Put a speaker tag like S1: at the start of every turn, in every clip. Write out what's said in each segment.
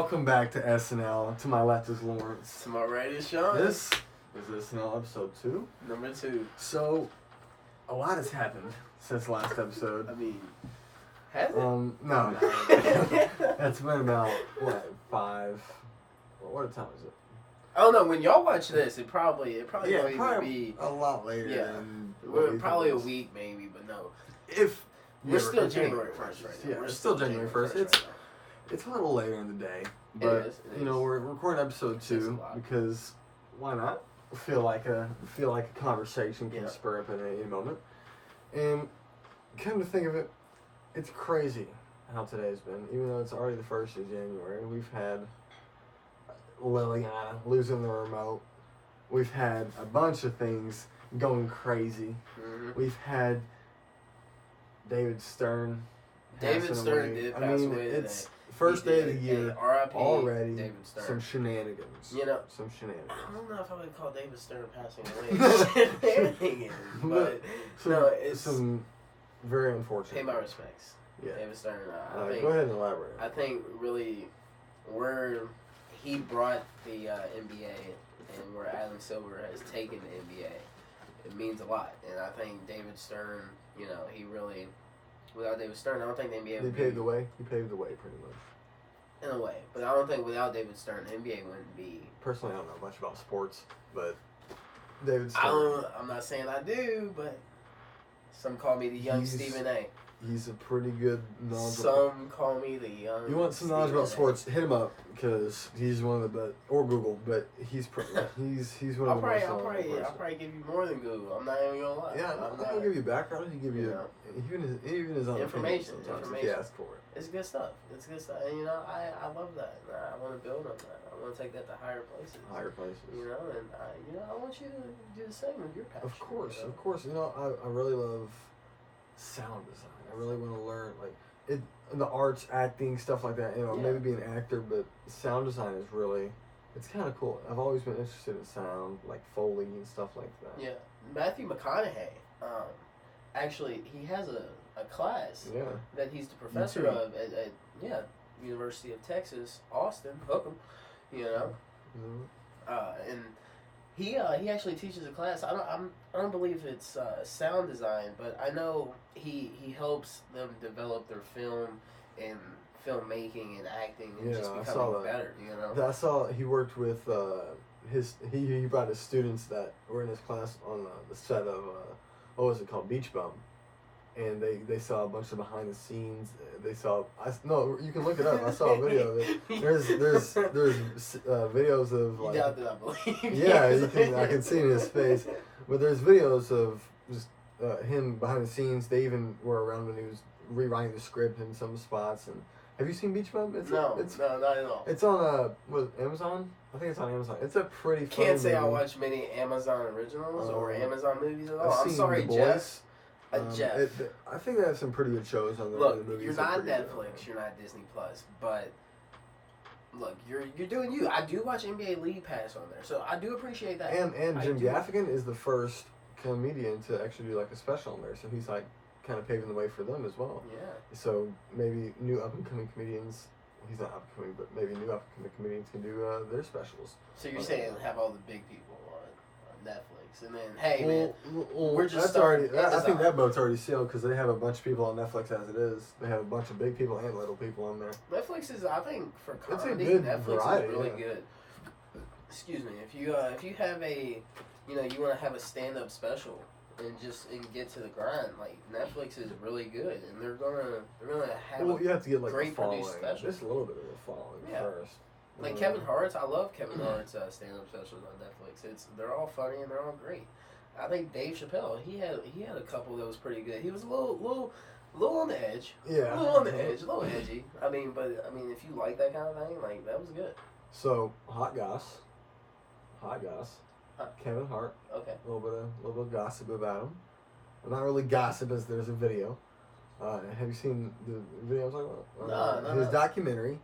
S1: Welcome back to SNL. To my left is Lawrence.
S2: To my right is Sean.
S1: This is SNL episode 2.
S2: Number 2.
S1: So, a lot has happened since last episode.
S2: I mean, has it?
S1: No. It's been about, 5... What time is it?
S2: I don't know. When y'all watch this, it probably won't even be
S1: a lot later.
S2: Yeah,
S1: than
S2: probably a week maybe, but no.
S1: If
S2: we're still January 1st right now.
S1: Yeah, we're still January 1st. It's a little later in the day, but
S2: it is.
S1: we're recording episode 2 because why not? Feel like a conversation can spur up at any moment. And come to think of it, it's crazy how today's been. Even though it's already the 1st of January, we've had Liliana losing the remote. We've had a bunch of things going crazy.
S2: Mm-hmm.
S1: We've had David Stern.
S2: Did pass away
S1: it's first day of the year
S2: R.I.P.
S1: already.
S2: David Stern.
S1: Some shenanigans. Some shenanigans.
S2: I don't know if I would call David Stern passing away shenanigans, but it's
S1: some very unfortunate.
S2: Pay my respects.
S1: Yeah.
S2: David Stern.
S1: Go ahead and elaborate.
S2: I think really where he brought the NBA and where Adam Silver has taken the NBA, it means a lot. And I think David Stern, he really, without David Stern, I don't think the NBA would
S1: He paved the way. He paved the way pretty much.
S2: In a way. But I don't think without David Stern, the NBA wouldn't be.
S1: Personally, I don't know much about sports, but David Stern.
S2: I'm not saying I do, but some call me the young Stephen A.
S1: He's a pretty good knowledge.
S2: Some call me the young.
S1: You want some knowledge about sports? Hit him up because he's one of the best. Or Google, but he's one of the most. I'll
S2: probably give you more than Google. I'm not even gonna lie.
S1: Yeah, I'll give you background. He'll give you even his own
S2: information.
S1: If you ask for it.
S2: It's good stuff. And I love that. I want to build on that. I want to take that to higher places. And I want you to do the same with your passion.
S1: Of course. I really love sound design. I really want to learn the arts, acting, stuff like that. Maybe be an actor, but sound design is really, it's kind of cool. I've always been interested in sound, like Foley and stuff like that.
S2: Yeah, Matthew McConaughey. Actually, he has a class that he's the professor of at University of Texas, Austin. Hook 'em, and he actually teaches a class. I don't believe it's sound design, but I know he helps them develop their film and filmmaking and acting and just becoming better.
S1: I saw he worked with he brought his students that were in his class on the set of what was it called, Beach Bum. And they saw a bunch of behind the scenes. You can look it up. I saw a video of it. There's videos of like.
S2: You doubt that I believe.
S1: Yeah, I can see it in his face. But there's videos of just him behind the scenes. They even were around when he was rewriting the script in some spots. And have you seen Beach Bum?
S2: No, not at all.
S1: It's on Amazon. I think it's on Amazon. It's a pretty.
S2: Can't say I watch many Amazon originals or Amazon movies at all.
S1: I'm sorry, Jeff.
S2: Jeff.
S1: I think they have some pretty good shows on there.
S2: Look, you're not Netflix, you're not Disney Plus, but look, you're doing you. I do watch NBA League Pass on there, so I do appreciate that.
S1: And Jim Gaffigan is the first comedian to actually do like a special on there, so he's like kind of paving the way for them as well.
S2: Yeah.
S1: So maybe new up and coming comedians. He's not up and coming, but maybe new up and coming comedians can do their specials.
S2: So you're saying have all the big people on Netflix, and then hey we're just
S1: that's
S2: starting.
S1: I think that boat's already sealed because they have a bunch of people on Netflix as it is. They have a bunch of big people and little people on there.
S2: Netflix is, I think, for comedy.
S1: It's a good
S2: Netflix
S1: variety,
S2: is really good. Excuse me, if you have a, you want to have a stand-up special and get to the grind, like Netflix is really good, and they're gonna have
S1: you have to get like
S2: great
S1: a following,
S2: produced special.
S1: just a little bit of a following first.
S2: Like Kevin Hart's, I love Kevin Hart's stand-up specials on Netflix. They're all funny and they're all great. I think Dave Chappelle, he had a couple that was pretty good. He was a little on the edge.
S1: Yeah.
S2: A little on the edge, a little edgy. But if you like that kind of thing, like that was good.
S1: So Hot Goss. Kevin Hart.
S2: Okay.
S1: A little bit of gossip about him. Well, not really gossip, as there's a video. Have you seen the video I'm talking about?
S2: No.
S1: His documentary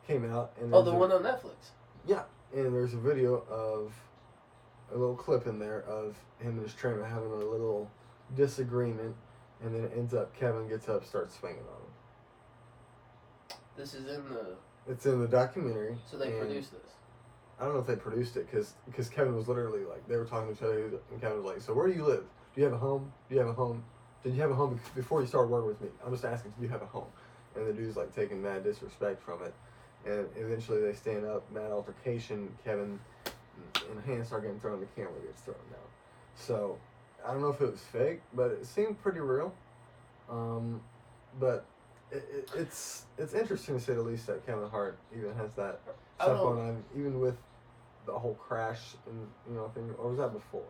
S1: came out. And
S2: the one on Netflix.
S1: Yeah, and there's a video of a little clip in there of him and his trainer having a little disagreement, and then it ends up Kevin gets up, starts swinging on him.
S2: This is in the
S1: It's in the documentary.
S2: So they produced this.
S1: I don't know if they produced it because Kevin was literally like, they were talking to each other, and Kevin was like, so where do you live? Do you have a home? Do you have a home? Did you have a home before you started working with me? I'm just asking, do you have a home? And the dude's like taking mad disrespect from it. And eventually they stand up, mad altercation. Kevin and hands start getting thrown, the camera gets thrown down. So I don't know if it was fake, but it seemed pretty real. But it's interesting to say the least that Kevin Hart even has that stuff going on, even with the whole crash and thing. Or was that before?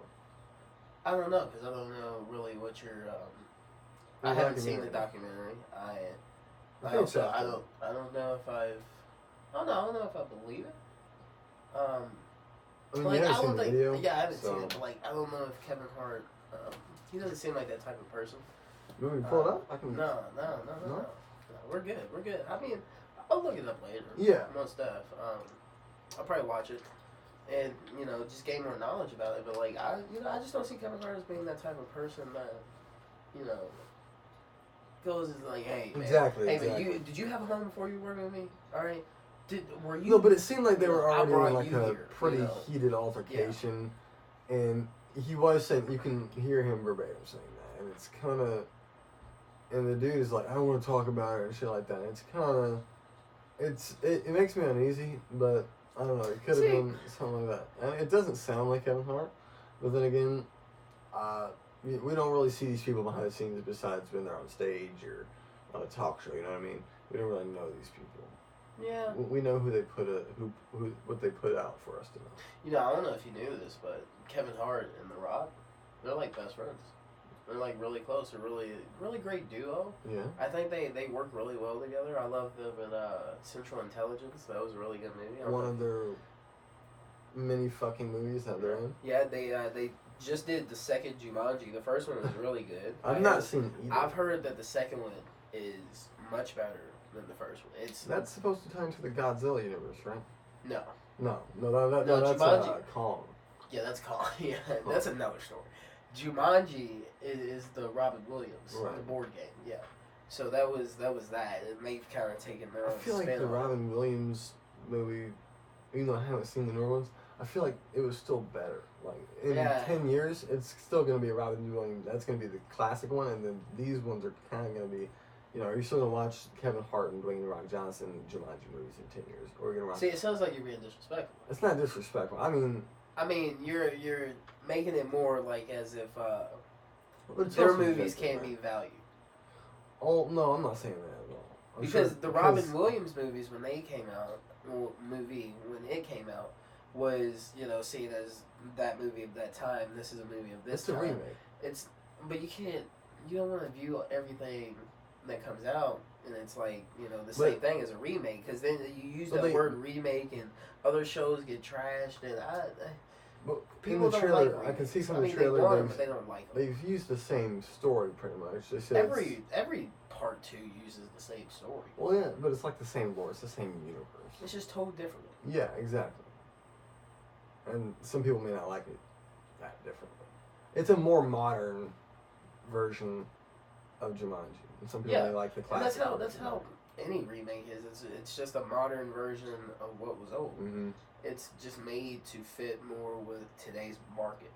S2: I don't know, because I don't know really what you're. I haven't seen the documentary. I don't know if I've. I don't know if I believe it.
S1: I mean, you haven't seen the video?
S2: Yeah, I haven't seen it, but I don't know if Kevin Hart. He doesn't seem like that type of person.
S1: You want me to pull it up? I can.
S2: No. We're good. I mean, I'll look it up later.
S1: Yeah.
S2: Most stuff. I'll probably watch it, and just gain more knowledge about it. But I just don't see Kevin Hart as being that type of person that, goes is like, hey, man.
S1: Exactly.
S2: Man, did you have a home before you worked with me? All right. Were you?
S1: No, but it seemed like they were already in a pretty heated altercation, and he was saying, you can hear him verbatim saying that, and it's kind of, and the dude is like, I don't want to talk about it and shit like that. It's kind of, it makes me uneasy, but I don't know. It could have been something like that. And it doesn't sound like Kevin Hart, but then again, we don't really see these people behind the scenes besides when they're on stage or on a talk show. You know what I mean? We don't really know these people.
S2: Yeah.
S1: We know who they what they put out for us to know.
S2: I don't know if you knew this, but Kevin Hart and The Rock, they're like best friends. They're like really close. They're really, really great duo.
S1: Yeah.
S2: I think they work really well together. I love them in Central Intelligence. That was a really good movie.
S1: One of their many fucking movies that they're in.
S2: Yeah, they just did the second Jumanji. The first one was really good.
S1: I've not seen either.
S2: I've heard that the second one is much better than the first one.
S1: That's supposed to tie into the Godzilla universe, right?
S2: No.
S1: No, that's
S2: Jumanji.
S1: Kong.
S2: Yeah, that's Kong. Yeah, that's another story. Jumanji is the Robin Williams, the board game. Yeah, so that was that, and they've kind of taken their own.
S1: I feel like the Robin Williams movie, even though I haven't seen the newer ones, I feel like it was still better. Like in 10 years, it's still gonna be a Robin Williams. That's gonna be the classic one, and then these ones are kind of gonna be. Are you still gonna watch Kevin Hart and Dwayne The Rock Johnson Jumanji movies in 10 years, or are you gonna watch?
S2: See, it sounds like you're being disrespectful.
S1: It's not disrespectful. I mean,
S2: you're making it more like as if their movies can't be valued.
S1: Oh no, I'm not saying that at all.
S2: Because the Robin Williams movies when it came out was seen as that movie of that time. This is a movie of this time.
S1: It's a remake.
S2: But you don't want to view everything that comes out and it's like the same thing as a remake, because then you use that word remake and other shows get trashed, and people don't like remakes.
S1: I can see some of the trailers.
S2: But they don't like them.
S1: They've used the same story pretty much.
S2: Every part 2 uses the same story.
S1: Well, yeah, but it's like the same lore. It's the same universe.
S2: It's just told differently.
S1: Yeah, exactly. And some people may not like it that differently. It's a more modern version of Jumanji. And some people may like the classic.
S2: And that's how any remake is. It's just a modern version of what was old. Mm-hmm. It's just made to fit more with today's market.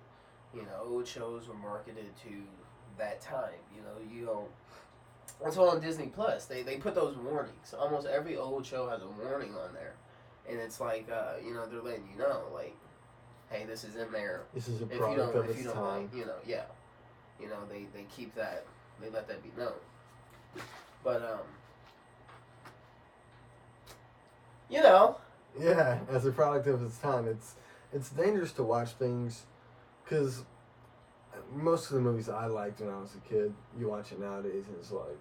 S2: Old shows were marketed to that time. That's why on Disney Plus they put those warnings. Almost every old show has a warning on there, and it's like they're letting you know, like, hey, this is in there.
S1: This is a product of its time.
S2: They keep that. They let that be known. But
S1: Yeah, as a product of its time, it's dangerous to watch things, because most of the movies I liked when I was a kid, you watch it nowadays and it's like,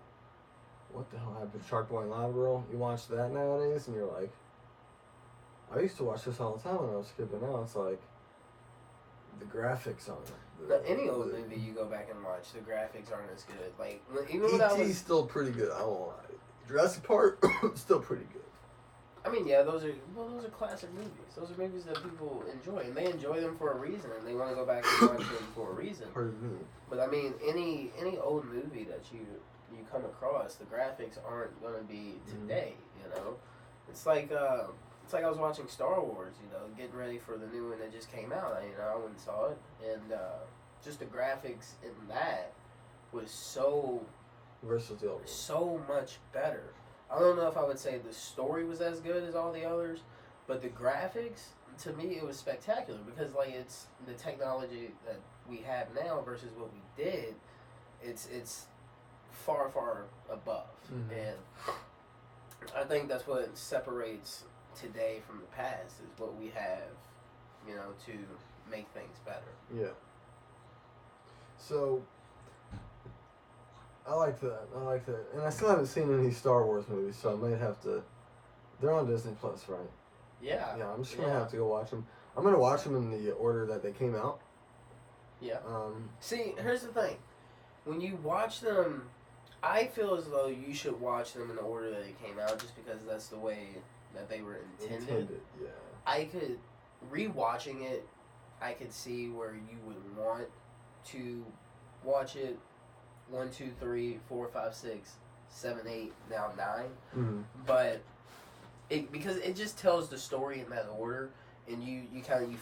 S1: what the hell happened to Shark Boy and Lava Girl? You watch that nowadays and you're like, I used to watch this all the time when I was a kid, but now it's like, the graphics on it.
S2: Any old movie you go back and watch, the graphics aren't as good. Like, even when
S1: E.T.'s still pretty good, I won't lie. Jurassic Park, still pretty good.
S2: I mean, yeah, those are classic movies. Those are movies that people enjoy, and they enjoy them for a reason, and they want to go back and watch them for a reason.
S1: Pardon me.
S2: But I mean, any old movie that you come across, the graphics aren't going to be today. It's like I was watching Star Wars, getting ready for the new one that just came out. I went and saw it, and just the graphics in that was so
S1: versatile,
S2: so much better. I don't know if I would say the story was as good as all the others, but the graphics, to me, it was spectacular because it's the technology that we have now versus what we did. It's far above, and I think that's what separates today from the past is what we have, to make things better.
S1: Yeah. So, I like that. And I still haven't seen any Star Wars movies, so I might have to. They're on Disney Plus, right?
S2: Yeah.
S1: Yeah, I'm just going to have to go watch them. I'm going to watch them in the order that they came out.
S2: Yeah. See, here's the thing. When you watch them, I feel as though you should watch them in the order that they came out just because that's the way that they were intended.
S1: Yeah.
S2: I could, rewatching it, I could see where you would want to watch it 1, 2, 3, 4, 5, 6, 7, 8, now 9.
S1: Mm-hmm.
S2: But because it just tells the story in that order, and you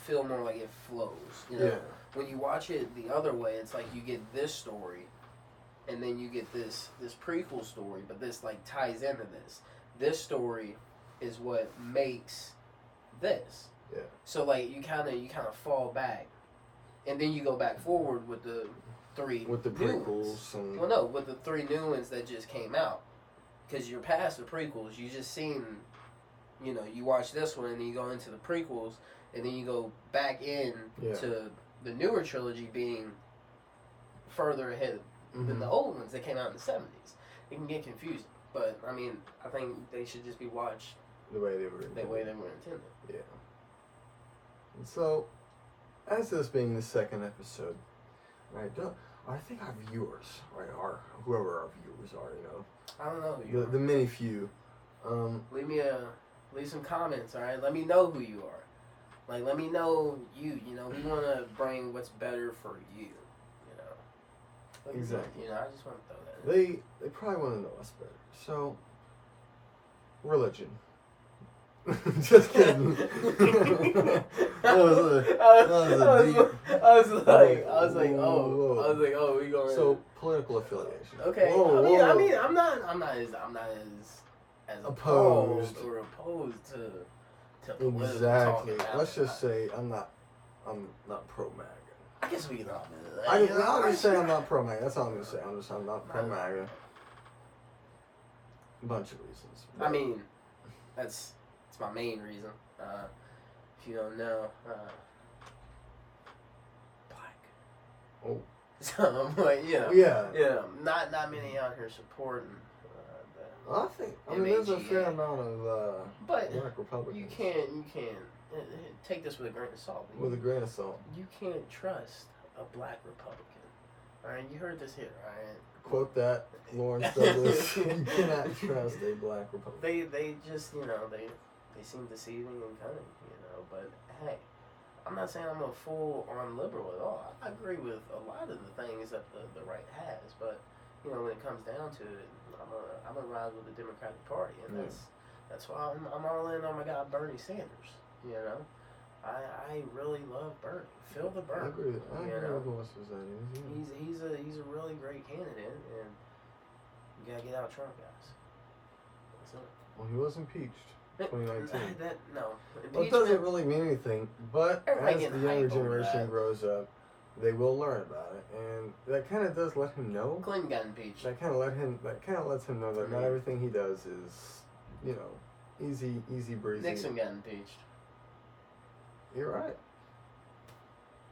S2: feel more like it flows.
S1: Yeah.
S2: When you watch it the other way, it's like you get this story, and then you get this prequel story, but this ties into this. This story is what makes this.
S1: Yeah.
S2: So you kind of fall back, and then you go back forward with the 3
S1: with the prequels. And...
S2: Well, no, with the 3 new ones that just came out, because you're past the prequels. You just seen, you watch this one, and then you go into the prequels, and then you go back in to the newer trilogy being further ahead than the old ones that came out in the 70s. It can get confusing, but I think they should just be watched
S1: the way they were
S2: intended.
S1: Yeah. And so, as this being the second episode, right? I think our viewers, right, whoever our viewers are,
S2: I don't know who you are.
S1: The many few.
S2: Leave some comments, all right? Let me know who you are. Let me know you. We want to bring what's better for you.
S1: Exactly.
S2: I just want to throw that in.
S1: They probably want to know us better. So, religion. Just kidding. I was like, oh, we going. So, political affiliation.
S2: Okay. I'm not as opposed to political.
S1: Exactly. Let's just say I'm not pro MAGA.
S2: I guess we can all do that.
S1: I'll just say I'm not pro MAGA. That's all I'm gonna say. I'm not pro MAGA. A bunch of reasons.
S2: But that's my main reason. If you don't know, black.
S1: Oh.
S2: So I'm like,
S1: yeah.
S2: Not many out here supporting.
S1: I think there's a fair amount of
S2: but
S1: black Republicans.
S2: You can't take this with a grain of salt.
S1: With a grain of salt.
S2: You can't trust a black Republican. All right, you heard this here, all right?
S1: Quote that, Lawrence Douglas. You cannot trust a black Republican.
S2: They just they seem deceiving and cunning, But hey, I'm not saying I'm a full-on liberal at all. I agree with a lot of the things that the right has, but when it comes down to it, I'm gonna ride with the Democratic Party, and that's why I'm all in on my guy Bernie Sanders. I really love Bernie. Feel the Bernie.
S1: I agree with what you're saying.
S2: He's a really great candidate, and you gotta get out Trump, guys. That's it.
S1: Well, he was impeached. 2019.
S2: Well,
S1: it doesn't really mean anything, but as the younger generation
S2: that.
S1: grows up, they will learn about it, and that kind of does let him know.
S2: Clinton got impeached.
S1: That kind of lets him know that not everything he does is, easy breezy.
S2: Nixon got impeached.
S1: You're right.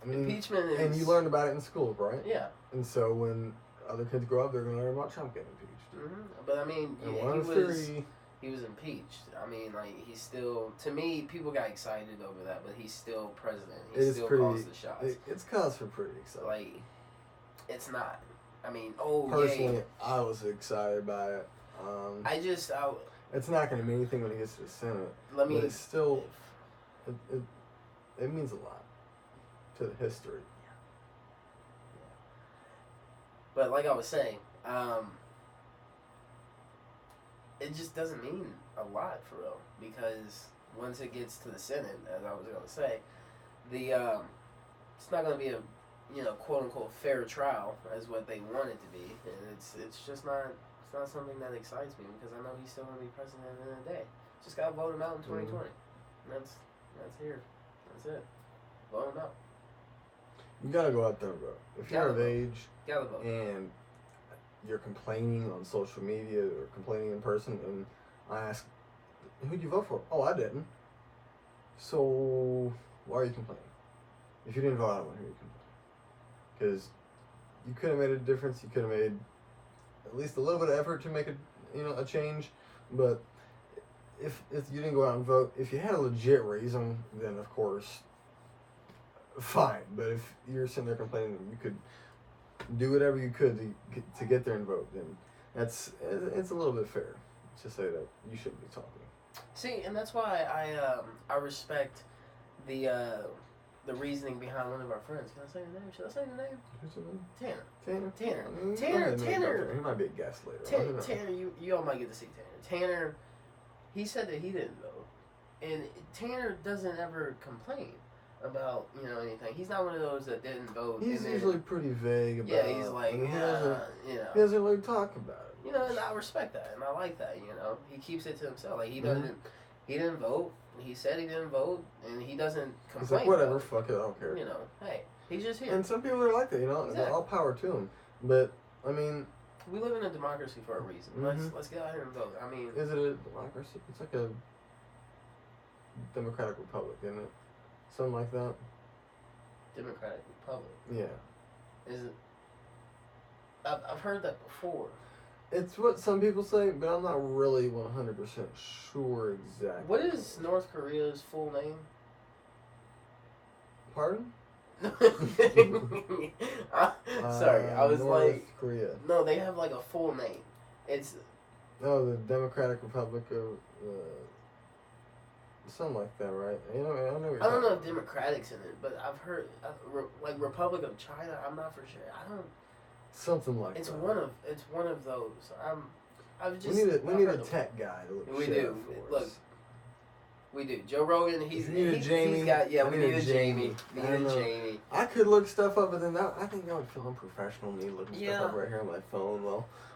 S2: Impeachment is...
S1: And you learned about it in school, right?
S2: Yeah.
S1: And so when other kids grow up, they're going to learn about Trump getting impeached.
S2: Mm-hmm. But he was impeached. He's still... To me, people got excited over that, but he's still president. He still calls the shots.
S1: It's cause for pretty excitement.
S2: It's not.
S1: Personally, I was excited by it. It's not going to mean anything when he gets to the Senate. But it's still... It means a lot to the history.
S2: Yeah. But like I was saying, it just doesn't mean a lot for real, because once it gets to the Senate, as I was gonna say, the it's not gonna be a quote unquote fair trial as what they want it to be, and it's just not. It's not something that excites me because I know he's still gonna be president at the end of the day. Just gotta vote him out in 2020. That's here. That's it. Vote him out.
S1: You gotta go out there and vote. If you're of age
S2: vote.
S1: And you're complaining on social media or complaining in person, and I ask, who'd you vote for? Oh, I didn't. So why are you complaining? If you didn't vote, I don't want to hear you complain. Because you could have made a difference. You could have made at least a little bit of effort to make a change. But if you didn't go out and vote, if you had a legit reason, then of course, fine. But if you're sitting there complaining that you could do whatever you could to get there and vote, then it's a little bit fair to say that you shouldn't be talking.
S2: See, and that's why I respect the reasoning behind one of our friends. Can I say your name? Should I say your name?
S1: Who's your name?
S2: Tanner.
S1: He might be a guest later.
S2: Tanner, you all might get to see Tanner. Tanner, he said that he didn't vote, and Tanner doesn't ever complain about anything. He's not one of those that didn't vote.
S1: He's usually pretty vague about.
S2: Yeah, he's like,
S1: he doesn't really talk about it.
S2: And I respect that, and I like that. He keeps it to himself. Like he doesn't. He didn't vote. He said he didn't vote, and he doesn't complain.
S1: He's like, whatever, fuck it, I don't care.
S2: Hey, he's just here.
S1: And some people are like that, exactly. All power to them. But I mean,
S2: we live in a democracy for a reason. Let's get out here and vote. I mean,
S1: is it a democracy? It's like a democratic republic, isn't it? Something like that.
S2: Democratic Republic.
S1: Yeah.
S2: Is it? I've heard that before.
S1: It's what some people say, but I'm not really 100% sure exactly.
S2: What is North Korea's full name?
S1: Pardon?
S2: Sorry, I was
S1: North Korea.
S2: No, they have like a full name. It's.
S1: Oh, the Democratic Republic of. Something like that, right? I don't
S2: know if Democratic's in it, but I've heard like Republic of China. I'm not for sure. I don't.
S1: Something like
S2: it's
S1: that.
S2: It's one of those. I've just.
S1: We need a tech guy to look.
S2: We do. Look. We do. Joe Rogan. He's
S1: Jamie.
S2: He's got we need a Jamie. Jamie.
S1: I could look stuff up, but then I think that would feel unprofessional. Me looking stuff up right here on my phone.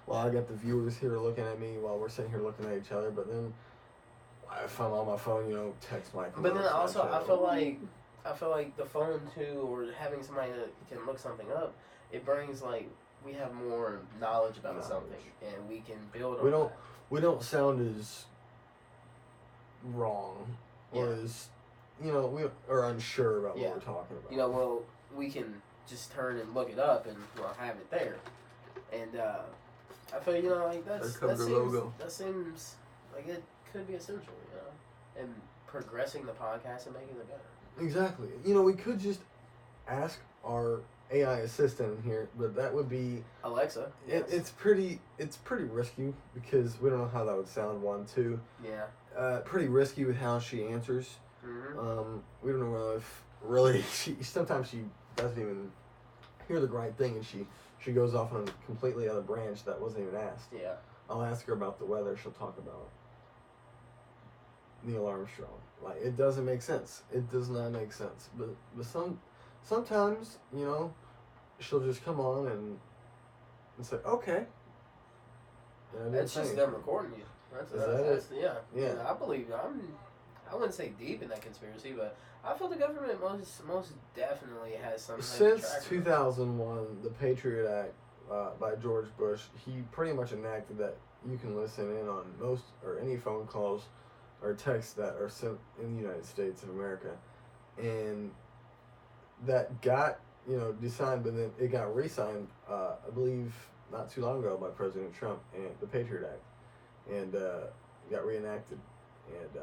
S1: While I got the viewers here looking at me while we're sitting here looking at each other, but then. If I'm on my phone, text my.
S2: But then also, I feel like the phone too, or having somebody that can look something up, it brings we have more knowledge about something, and we can build on.
S1: We don't sound as wrong, or as we are unsure about what we're talking about.
S2: We can just turn and look it up and have it there, and I feel that seems like it could be essential, and progressing the podcast and making it better.
S1: Exactly. We could just ask our AI assistant in here, but that would be
S2: Alexa. Yes.
S1: It's pretty risky because we don't know how that would sound. 1, 2.
S2: Yeah.
S1: Pretty risky with how she answers.
S2: Mm-hmm.
S1: We don't know if really sometimes she doesn't even hear the right thing, and she goes off on a completely other branch that wasn't even asked.
S2: Yeah.
S1: I'll ask her about the weather. She'll talk about Neil Armstrong. It doesn't make sense. It does not make sense. But sometimes, she'll just come on and say, okay.
S2: It's just them recording you. That's yeah. I believe I wouldn't say deep in that conspiracy, but I feel the government most definitely has some.
S1: Since 2001, the Patriot Act by George Bush, he pretty much enacted that you can listen in on most or any phone calls or texts that are sent in the United States of America, and that got designed, but then it got re-signed, I believe not too long ago by President Trump, and the Patriot Act, and got reenacted, and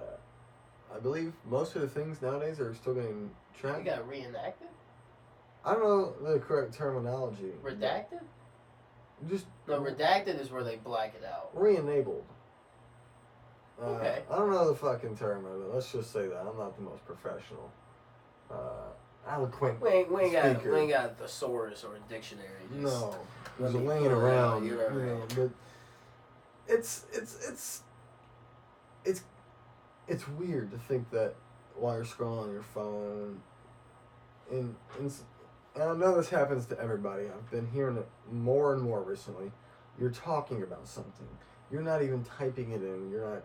S1: I believe most of the things nowadays are still getting tracked.
S2: You got reenacted?
S1: I don't know the correct terminology.
S2: Redacted?
S1: No,
S2: redacted is where they black it out.
S1: Re-enabled.
S2: Okay.
S1: I don't know the fucking term of it. Let's just say that. I'm not the most professional. Eloquent
S2: we ain't
S1: speaker.
S2: got a thesaurus or a dictionary.
S1: No. There's a laying around. But it's weird to think that while you're scrolling on your phone, and I know this happens to everybody. I've been hearing it more and more recently. You're talking about something. You're not even typing it in. You're not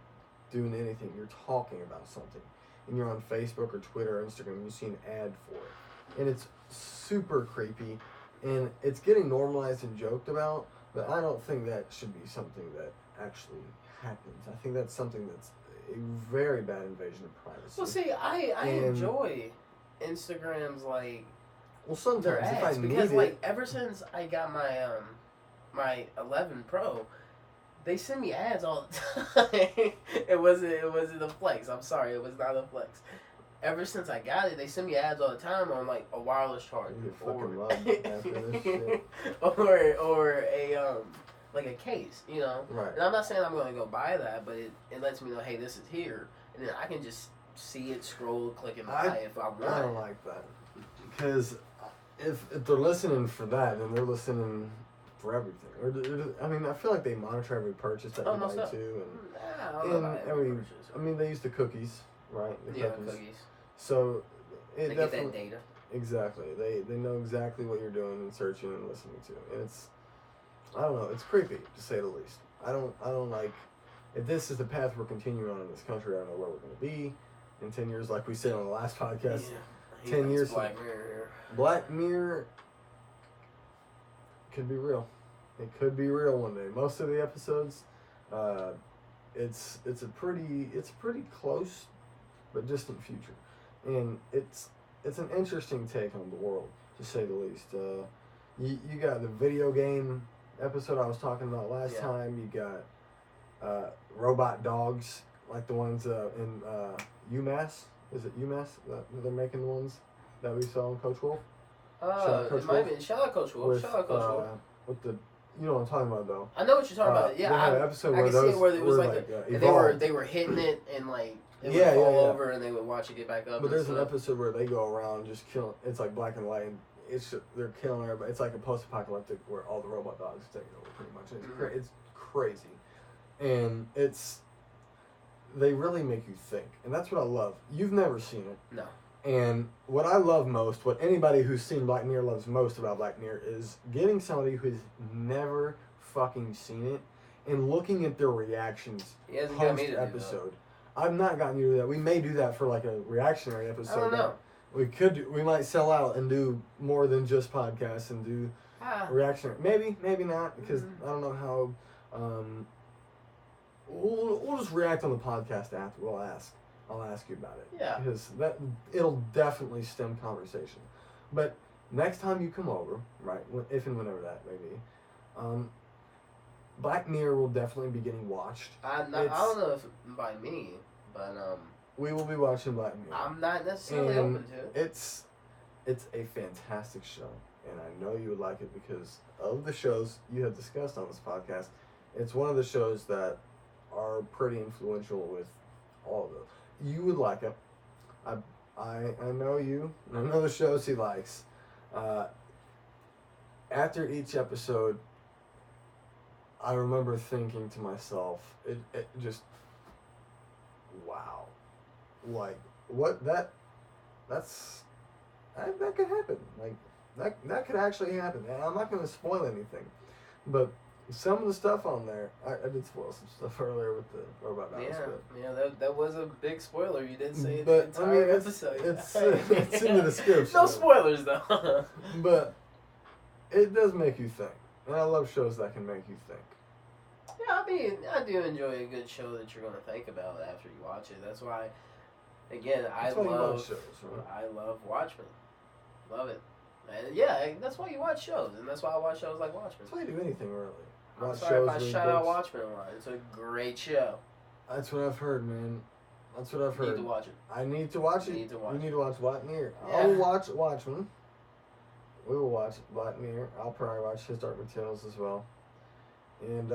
S1: doing anything. You're talking about something. And you're on Facebook or Twitter or Instagram and you see an ad for it. And it's super creepy. And it's getting normalized and joked about. But I don't think that should be something that actually happens. I think that's something that's a very bad invasion of privacy.
S2: Well, see, I enjoy Instagram's, like...
S1: Well, sometimes if I need
S2: because,
S1: it...
S2: like, ever since I got my 11 Pro, they send me ads all the time. It wasn't a flex. I'm sorry, it was not a flex. Ever since I got it, they send me ads all the time on like a wireless charger or a like a case, you know.
S1: Right.
S2: And I'm not saying I'm going to go buy that, but it lets me know, hey, this is here, and then I can just see it, scroll, click, and buy if I want.
S1: I don't like that because if they're listening for that, then they're listening for everything. Or I mean, I feel like they monitor every purchase that you buy too, and they use the cookies, right? The cookies. So
S2: they get that data.
S1: Exactly. They know exactly what you're doing and searching and listening to, and it's, I don't know, it's creepy to say the least. I don't like, if this is the path we're continuing on in this country, I don't know where we're going to be in 10 years, like we said on the last podcast. Yeah, 10 years.
S2: Black Mirror.
S1: Black Mirror could be real. It could be real one day. Most of the episodes, it's a pretty close but distant future, and it's an interesting take on the world, to say the least. You got the video game episode I was talking about last time. You got robot dogs like the ones in UMass. Is it UMass that they're making the ones that we saw in Coach Wolf?
S2: It might be. Shout out Coach Wolf. Shout out Coach Wolf.
S1: With the, you know what I'm talking about though.
S2: I know what you're talking about. Yeah,
S1: I can see it
S2: where it was they were hitting it and like it would fall over and they would watch it get back up.
S1: But there's an episode where they go around just killing. It's like black and white. And they're killing everybody. It's like a post-apocalyptic where all the robot dogs are taking over pretty much. And it's crazy, and they really make you think, and that's what I love. You've never seen it.
S2: No.
S1: And what I love most, what anybody who's seen Black Mirror loves most about Black Mirror, is getting somebody who's never fucking seen it and looking at their reactions post-episode. I've not gotten you to that. We may do that for like a reactionary episode.
S2: I don't know.
S1: We might sell out and do more than just podcasts and do reactionary. Maybe not, because I don't know how. We'll just react on the podcast after. I'll ask you about it.
S2: Yeah.
S1: Because it'll definitely stem conversation. But next time you come over, right, if and whenever that may be, Black Mirror will definitely be getting watched.
S2: I don't know if by me, but
S1: we will be watching Black Mirror.
S2: I'm not necessarily open to it.
S1: It's a fantastic show, and I know you would like it because of the shows you have discussed on this podcast. It's one of the shows that are pretty influential with all of those. You would like it. I know you, and I know the shows he likes. After each episode, I remember thinking to myself, it just, wow, like what that could happen. Like that could actually happen. And I'm not going to spoil anything, but some of the stuff on there, I did spoil some stuff earlier with the robot dogs.
S2: That was a big spoiler. You did say it
S1: but,
S2: the entire episode.
S1: It's in the description.
S2: No spoilers though.
S1: But it does make you think, and I love shows that can make you think.
S2: Yeah, I mean, I do enjoy a good show that you're going to think about after you watch it. That's why, again, I love
S1: shows, right?
S2: I love Watchmen. Love it. And yeah, that's why you watch shows, and that's why I watch shows like Watchmen.
S1: That's why you do anything, really.
S2: I'm sorry if I shout out Watchmen a lot. It's a great show.
S1: That's what I've heard, man. That's what I've heard.
S2: You need to watch it.
S1: I need to watch it.
S2: You need to watch it.
S1: You need to watch Black Mirror.
S2: Yeah.
S1: I'll watch Watchmen. We will watch Black Mirror. I'll probably watch His Dark Materials as well. And,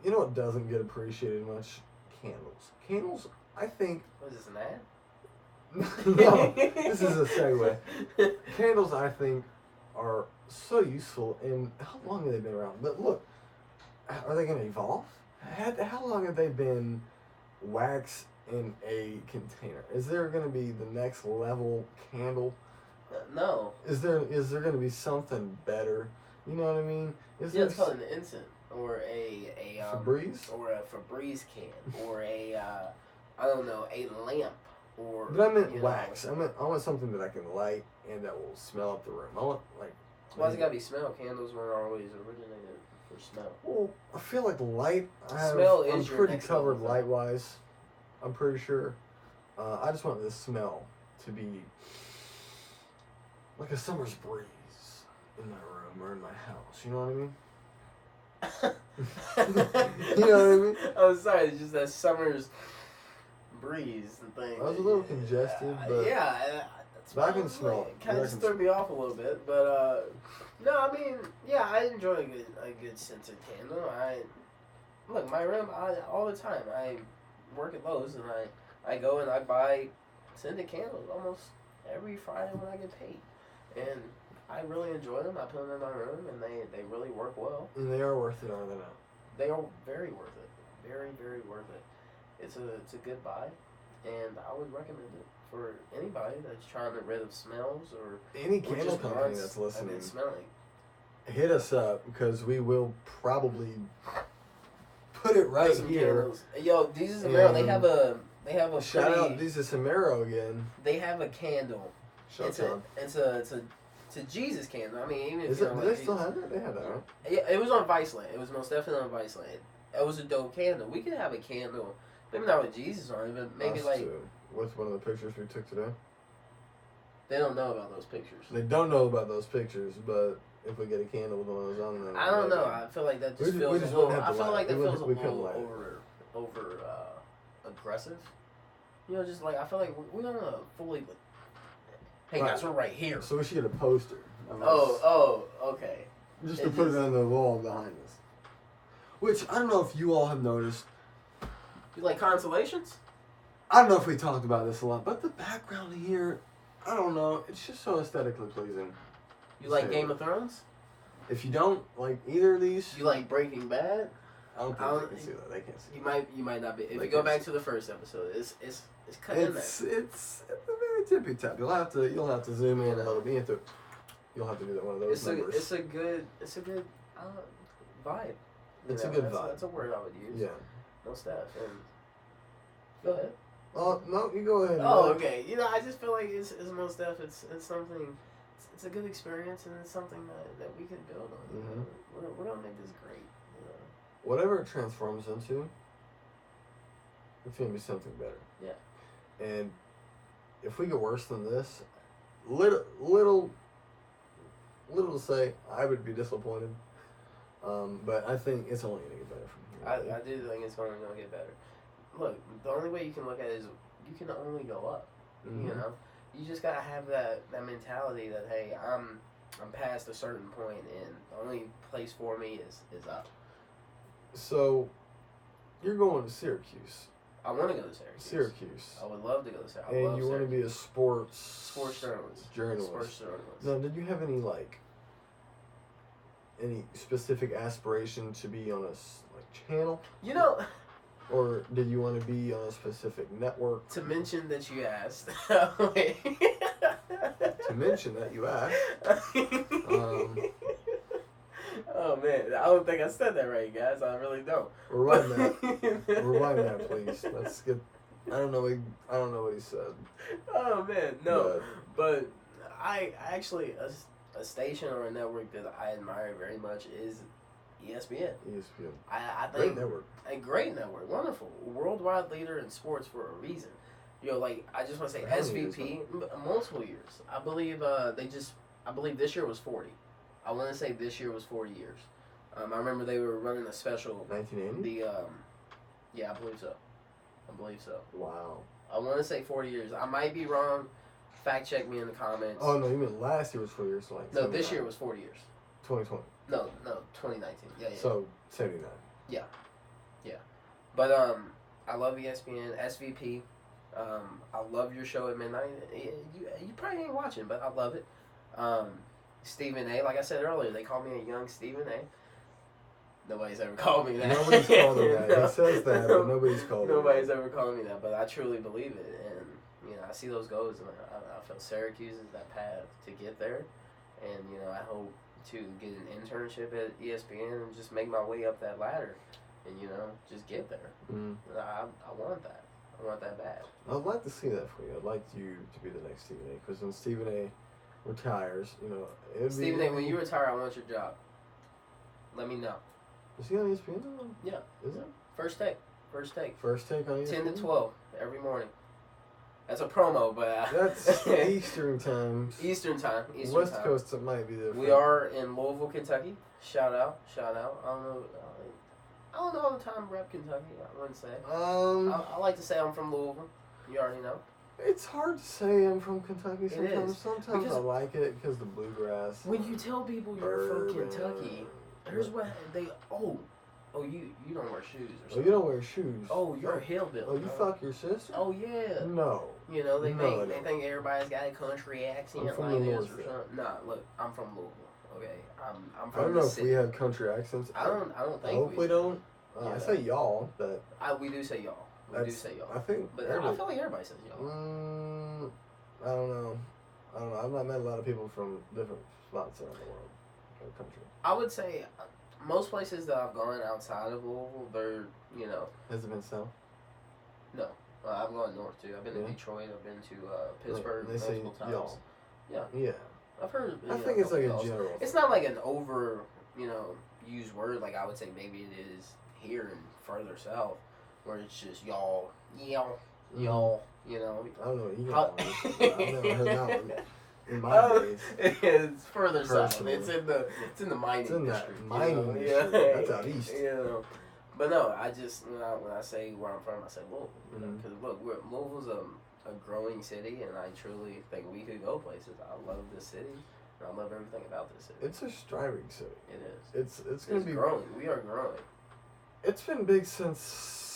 S1: you know what doesn't get appreciated much? Candles. Candles, I think...
S2: What is this, an ad?
S1: No, this is a segue. Candles, I think, are so useful, and how long have they been around? But look, are they going to evolve? How long have they been wax in a container? Is there going to be the next level candle?
S2: No.
S1: Is there going to be something better? You know what I mean?
S2: It's called an incense or a
S1: Febreze
S2: or a Febreze can or a I don't know, a lamp or.
S1: But I meant wax. I want something that I can light and that will smell up the room. I want like.
S2: Why's it gotta be smell? Candles weren't always originated for smell.
S1: Well, I feel like light.
S2: I'm
S1: pretty covered light wise. I'm pretty sure. I just want the smell to be like a summer's breeze in my room or in my house. You know what I mean? You know what I mean?
S2: Oh, sorry. It's just that summer's breeze thing.
S1: I was a little congested, but
S2: yeah,
S1: but I can smell
S2: it. Kind of just threw me off a little bit, but no, I mean, yeah, I enjoy a good scented candle. Look, my room, all the time. I work at Lowe's and I go and I buy scented candles almost every Friday when I get paid, and I really enjoy them. I put them in my room, and they really work well.
S1: And they are worth it, are they not?
S2: They are very worth it. Very, very worth it. It's a good buy, and I would recommend it for anybody that's trying to get rid of smells or
S1: any candle company that's listening.
S2: Smelling.
S1: Hit us up because we will probably put it right here.
S2: Candles. Yo, Jesus Amaro, they have a
S1: shout out Jesus Amaro again.
S2: They have a candle. It's a Jesus candle. I mean, even if
S1: do they still have it? They have that, right?
S2: Yeah, it was on Viceland. It was most definitely on Viceland. It was a dope candle. We could have a candle, maybe not with Jesus on it, but maybe
S1: with one of the pictures we took today.
S2: They don't know about those pictures.
S1: They don't know about those pictures, but if we get a candle with one of those on, then
S2: I don't know. I feel like that just feels a little. I feel like that feels a little over aggressive. You know, just like I feel like we don't want to fully. Hey guys, we're right here.
S1: So we should get a poster.
S2: Okay.
S1: Just to put it on the wall behind us. Which I don't know if you all have noticed.
S2: You like constellations?
S1: I don't know if we talked about this a lot, but the background here, I don't know. It's just so aesthetically pleasing.
S2: You like Game of Thrones?
S1: If you don't like either of these,
S2: you like Breaking Bad?
S1: I don't think they can see that. They can't see.
S2: You might not be. If you go back to the first episode, it's cut in there.
S1: It's at the very tippy top. You'll have to zoom in a little bit. You'll have to do that one of those numbers.
S2: It's a good vibe.
S1: It's a good vibe.
S2: That's a word I would use.
S1: Yeah.
S2: No stuff. And go ahead.
S1: Oh no, you go ahead.
S2: Oh, okay. You know, I just feel like it's most stuff. It's something. It's a good experience, and it's something that we can build on.
S1: Mm-hmm.
S2: We're gonna make this great. You know?
S1: Whatever it transforms into, it's gonna be something better.
S2: Yeah.
S1: And if we get worse than this, little to say, I would be disappointed. But I think it's only gonna get better from here.
S2: I do think it's only gonna get better. Look, the only way you can look at it is you can only go up. Mm-hmm. You know, you just gotta have that mentality that hey, I'm past a certain point, and the only place for me is up.
S1: So, you're going to Syracuse.
S2: I want to go to Syracuse. I would love to go to Syracuse.
S1: And you want to be a sports
S2: journalist.
S1: Sports journalist. Now, did you have any specific aspiration to be on a channel?
S2: You know.
S1: Or did you want to be on a specific network?
S2: To mention that you asked.
S1: To mention that you asked.
S2: Oh man, I don't think I said that right, guys. I really don't.
S1: Rewind that. Rewind that, please. Let's get. I don't know what he said.
S2: Oh man, no. But I actually a station or a network that I admire very much is ESPN. I think
S1: great network.
S2: A great network, wonderful, worldwide leader in sports for a reason. You know, like I just want to say SVP, multiple years. I believe this year was 40. I want to say this year was 40 years. I remember they were running a special.
S1: 1980.
S2: Yeah, I believe so.
S1: Wow.
S2: I want to say 40 years. I might be wrong. Fact check me in the comments.
S1: Oh no, you meant last year was 40 years. So
S2: no, 79. This year was 40 years.
S1: 2020.
S2: No, 2019. Yeah.
S1: So 79.
S2: Yeah. But I love ESPN, SVP. I love your show at midnight. You probably ain't watching, but I love it. Stephen A. Like I said earlier, they call me a young Stephen A. Nobody's ever called me that.
S1: Nobody's called him that. He says that, but nobody's called him that.
S2: Nobody's ever called me that, but I truly believe it. And, I see those goals, and I feel Syracuse is that path to get there. And, I hope to get an internship at ESPN and just make my way up that ladder and, just get there.
S1: Mm.
S2: I want that. I want that bad.
S1: I'd like to see that for you. I'd like you to be the next Stephen A. Because when Stephen A. retires,
S2: Stephen A., when you retire, I want your job. Let me know.
S1: Is he on ESPN?
S2: Yeah.
S1: Is it?
S2: First take. First take on
S1: ESPN?
S2: 10 to 12 every morning. That's a promo, but...
S1: That's Eastern time.
S2: Eastern time.
S1: West Coast, it might be different.
S2: We are in Louisville, Kentucky. Shout out. I don't know all the time rep Kentucky, I wouldn't say. I like to say I'm from Louisville. You already know.
S1: It's hard to say I'm from Kentucky sometimes.
S2: It is.
S1: Sometimes I like it because the bluegrass.
S2: When you tell people you're from Kentucky, here's what they... Oh, you don't wear shoes or something.
S1: Oh, you don't wear shoes.
S2: Oh, you're a hillbilly.
S1: Oh, you fuck your sister?
S2: Oh, yeah.
S1: No.
S2: They think everybody's got a country accent
S1: I'm from
S2: like
S1: the
S2: this
S1: north
S2: or something. Nah, look, I'm from Louisville. Okay, I'm from
S1: I don't know if
S2: city.
S1: we have country accents.
S2: I don't think
S1: I hope we don't. I say y'all, but
S2: we do say y'all. We do say y'all.
S1: I think,
S2: but I feel like everybody says y'all.
S1: I don't know. I've not met a lot of people from different spots around the world, or country.
S2: I would say most places that I've gone outside of Louisville, they're
S1: Has it been south?
S2: No, I've gone north too. I've been to Detroit. I've been to Pittsburgh
S1: They say
S2: multiple times.
S1: y'all.
S2: Yeah. I've heard.
S1: I think it's like a general.
S2: It's not like an over, used word. Like I would say maybe it is here and further south, where it's just y'all.
S1: I don't know what
S2: How-
S1: I've never heard that one in my days.
S2: It's further south.
S1: Personally.
S2: It's in the mining
S1: It's in that
S2: district.
S1: mining
S2: Yeah.
S1: district. That's out east.
S2: But no, I just when I say where I'm from, I say Louisville.
S1: Mhm.
S2: Because look, Louisville's a growing city, and I truly think we could go places. I love this city, and I love everything about this city.
S1: It's a striving city.
S2: It is.
S1: It's gonna be
S2: growing. We are growing.
S1: It's been big since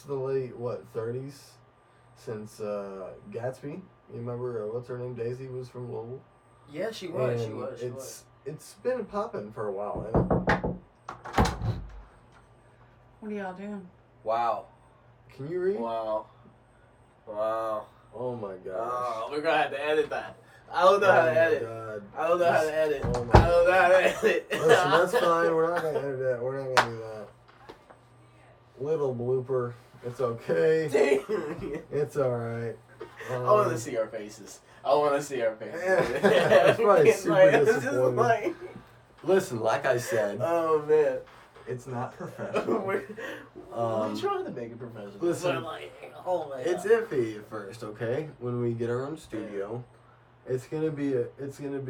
S1: the late 30s, since Gatsby. You remember what's her name? Daisy was from Louisville.
S2: Yeah, she was.
S1: And it's been popping for a while, hasn't it?
S3: What are y'all doing?
S2: Wow.
S1: Can you read?
S2: Wow.
S1: Oh my gosh.
S2: Oh, we're gonna have to edit that. I don't know how to edit.
S1: God.
S2: I don't know how to edit.
S1: Oh
S2: I don't know how to edit.
S1: Listen, that's fine. We're not gonna edit that. We're not gonna do that. Little blooper. It's okay. It's alright.
S2: I want to see our faces.
S1: It's probably super disappointing. Listen, like I said,
S2: Oh man,
S1: it's not professional.
S2: we're trying to make it professional.
S1: Listen,
S2: Oh man,
S1: it's iffy at first, okay? When we get our own studio, it's gonna be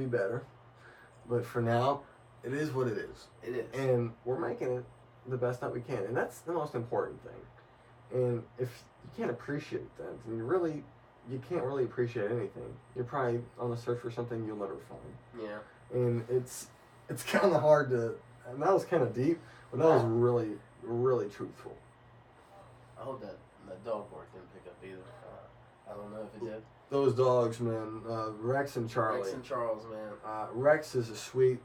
S1: better. But for now, it is what it is.
S2: It is.
S1: And we're making it the best that we can, and that's the most important thing. And if you can't appreciate that, then you can't really appreciate anything. You're probably on the search for something you'll never find.
S2: Yeah.
S1: And it's kind of hard to. And that was kind of deep, but that was really, really truthful.
S2: I hope that dog bark didn't pick up either. I don't know if it did.
S1: Those dogs, man. Rex and Charlie.
S2: Rex and Charles, man.
S1: Rex is a sweet,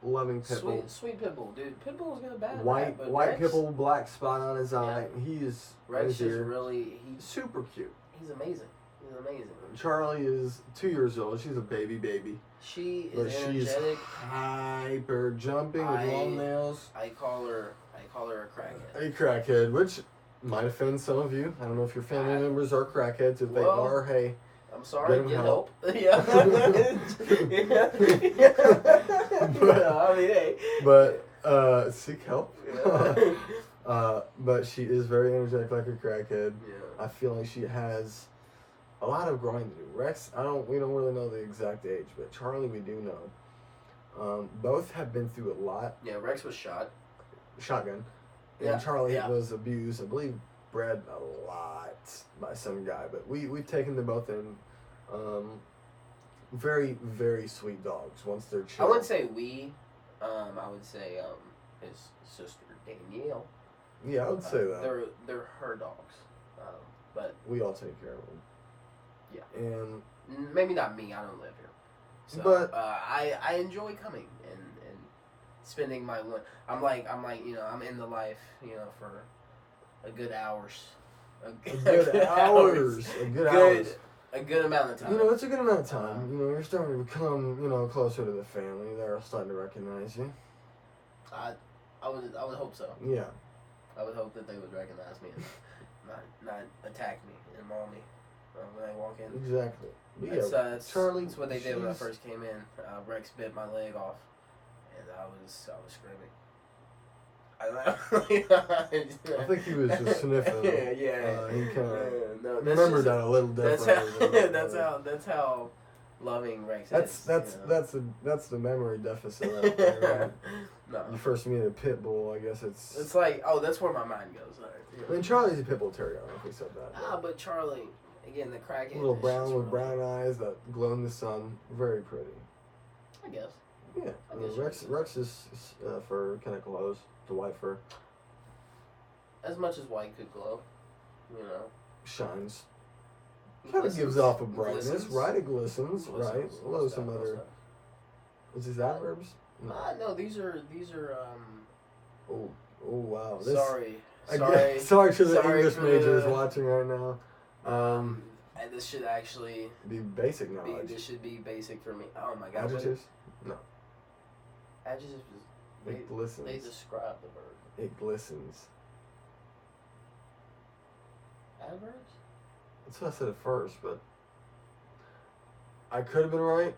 S1: loving pit bull.
S2: Sweet pit bull, dude. Pit bull's got a bad
S1: White
S2: rap, but
S1: white
S2: Rex,
S1: pit bull, black spot on his eye. He is.
S2: Rex is
S1: here.
S2: really
S1: Super cute.
S2: He's amazing. He's amazing.
S1: Charlie is 2 years old. She's a baby.
S2: She
S1: But
S2: is
S1: she's
S2: energetic.
S1: hyper jumping with long nails.
S2: I call her a crackhead.
S1: A crackhead, which might offend some of you. I don't know if your family members are crackheads. If they
S2: Well,
S1: are, hey.
S2: I'm sorry,
S1: Get
S2: get
S1: help.
S2: help. Yeah. I mean, hey.
S1: But seek help.
S2: Yeah.
S1: But she is very energetic, like a crackhead.
S2: Yeah.
S1: I feel like she has a lot of growing to do. Rex, we don't really know the exact age, but Charlie, we do know. Both have been through a lot.
S2: Yeah, Rex was shot.
S1: Shotgun. And
S2: Yeah,
S1: Charlie
S2: yeah.
S1: was abused, I believe, bred a lot by some guy. But we've taken them both in. Very, very sweet dogs once they're
S2: I
S1: chilled.
S2: wouldn't say we. I would say his sister Danielle.
S1: Yeah, I would say that.
S2: They're her dogs. But
S1: We all take care of them.
S2: Yeah.
S1: And
S2: maybe not me. I don't live here. So,
S1: But-
S2: I enjoy coming and spending my. I'm like I'm in the life for a good hours. A good hours. A good amount of time.
S1: It's a good amount of time. You're starting to become, closer to the family. They're starting to recognize you.
S2: I would hope so.
S1: Yeah.
S2: I would hope that they would recognize me and not attack me and maul me when I walk in.
S1: Exactly.
S2: That's
S1: Charlie.
S2: That's what they did when I first came in. Rex bit my leg off, and I was screaming.
S1: I think he was just sniffing.
S2: Yeah.
S1: He kind of remembered that a little differently.
S2: That's how loving Rex
S1: is. That's the memory deficit right there. Right?
S2: No.
S1: You first meet a pit bull, I guess it's
S2: like, that's where my mind goes. Right?
S1: I mean, Charlie's a pit bull terrier. I don't know if we said that.
S2: But Charlie, again, the crackhead.
S1: Little brown with brown eyes that glow in the sun, very pretty.
S2: I guess.
S1: Yeah, Rex's fur kind of glows. The white fur.
S2: As much as white could glow,
S1: Shines. Kind of gives off a brightness, right? It glistens, right? Although some other. Is these adverbs?
S2: No, these are.
S1: Oh wow!
S2: Sorry
S1: to the English majors watching right now.
S2: And this should actually
S1: be basic knowledge.
S2: This should be basic for me. Oh my god!
S1: Adjectives? No.
S2: Adjectives.
S1: It glistens.
S2: They describe the bird.
S1: It glistens.
S2: Adverbs?
S1: That's what I said at first, but I could have been right.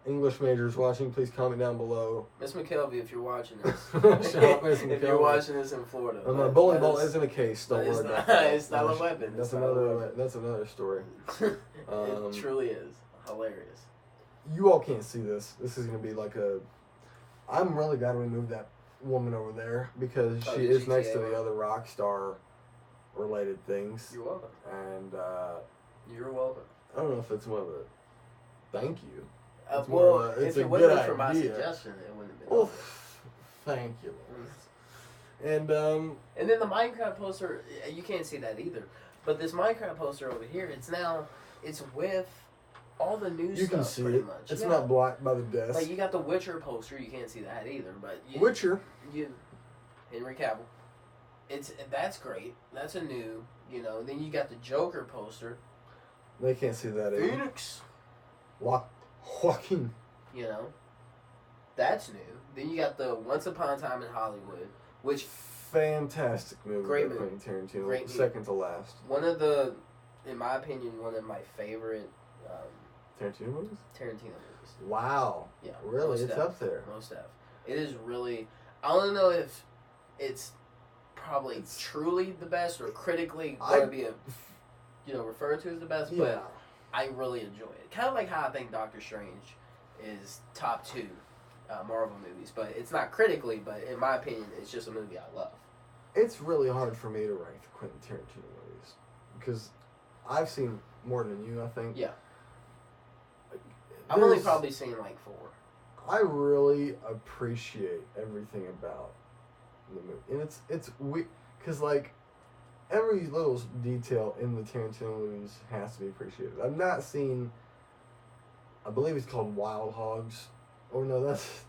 S1: English majors watching, please comment down below.
S2: Miss McKelvey, if you're watching this.
S1: If
S2: you're watching this in Florida.
S1: My bowling ball isn't a case, don't worry about that.
S2: It's not a weapon.
S1: That's another story.
S2: It truly is. Hilarious.
S1: You all can't see this. This is going to be like I'm really glad we moved that woman over there because she is next to the other rock star related things.
S2: You're welcome.
S1: And
S2: you're welcome.
S1: I don't know if it's one of the thank you.
S2: If it wasn't for my suggestion, it wouldn't have been.
S1: Oh, thank you. And
S2: then the Minecraft poster, you can't see that either. But this Minecraft poster over here, it's with all the new stuff.
S1: You can see
S2: pretty
S1: it.
S2: Much.
S1: It's not blocked by the desk.
S2: Like you got the Witcher poster, you can't see that either. But
S1: Witcher,
S2: Henry Cavill. That's great. That's a new. Then you got the Joker poster.
S1: They can't see that either.
S2: Phoenix.
S1: Joaquin.
S2: That's new. Then you got the Once Upon a Time in Hollywood, which
S1: fantastic movie.
S2: Great movie.
S1: Quentin Tarantino.
S2: Great
S1: second to last.
S2: In my opinion, one of my favorite
S1: Tarantino movies.
S2: Wow.
S1: Yeah. Really, it's up there.
S2: Most def. It is really. I don't know if it's probably truly the best or critically going to be referred to as the best, but I really enjoy it. Kind of like how I think Doctor Strange is top 2 Marvel movies, but it's not critically, but in my opinion, it's just a movie I love.
S1: It's really hard for me to rank the Quentin Tarantino movies because I've seen more than you, I think.
S2: Yeah. I've only probably seen like 4.
S1: I really appreciate everything about the movie, and it's weird because like every little detail in the Tarantino movies has to be appreciated. I've not seen. I believe it's called Wild Hogs. Or no,
S2: that's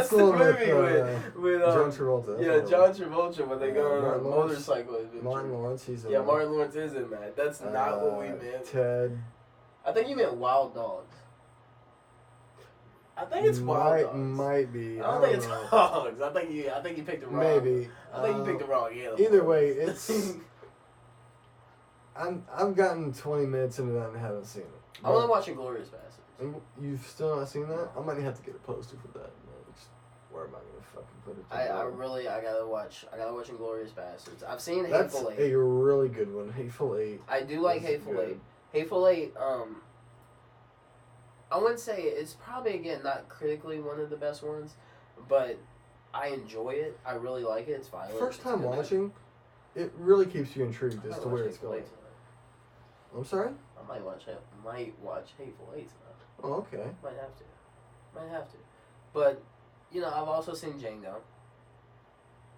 S2: the movie with
S1: John Travolta.
S2: Yeah, John Travolta when they go on a motorcycle adventure.
S1: Martin Lawrence,
S2: Martin Lawrence is in that. That's not what we meant.
S1: Ted.
S2: I think you meant Wild Dogs. I think it's Wild Dogs.
S1: Might be.
S2: I don't think it's Dogs. I think you picked the wrong.
S1: Maybe.
S2: I think you picked the wrong animal.
S1: Either way, it's. I've gotten 20 minutes into that and haven't seen it.
S2: I'm only watching Glorious Bastards.
S1: You've still not seen that? I might have to get a poster for that. Where am I gonna fucking put it?
S2: I gotta watch Inglourious Bastards. I've seen Hateful Eight.
S1: That's a really good one. Hateful Eight.
S2: I do like Hateful Eight. Hateful Eight. I wouldn't say it's probably again not critically one of the best ones, but I enjoy it. I really like it. It's violent.
S1: First time watching, it really keeps you intrigued as to where it's going. I'm sorry?
S2: I might watch Hateful Eight tonight.
S1: Oh, okay.
S2: Might have to. But, I've also seen Django.